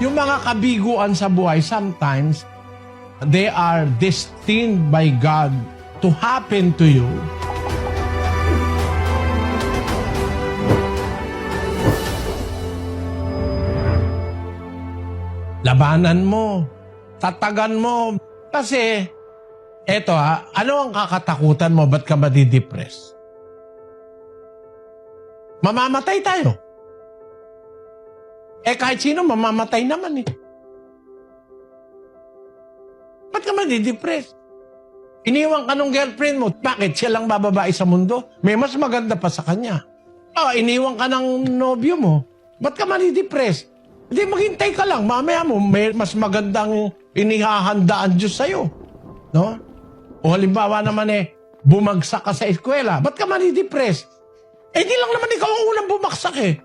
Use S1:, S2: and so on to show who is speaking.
S1: Yung mga kabiguan sa buhay, sometimes, they are destined by God to happen to you. Labanan mo, tatagan mo. Kasi, eto ano ang kakatakutan mo? Ba't ka madidepress? Mamamatay tayo. Kahit sino, mamamatay naman eh. Ba't ka madidepress? Iniwan ka nung girlfriend mo. Bakit? Siya lang bababae sa mundo? May mas maganda pa sa kanya. Iniwan ka ng nobyo mo. Ba't ka madidepress? Hindi, maghintay ka lang. Mamaya mo, may mas magandang inihahandaan Diyos sa'yo. No? O halimbawa naman bumagsak ka sa eskwela. Ba't ka madidepress? Di lang naman ikaw ang unang bumagsak eh.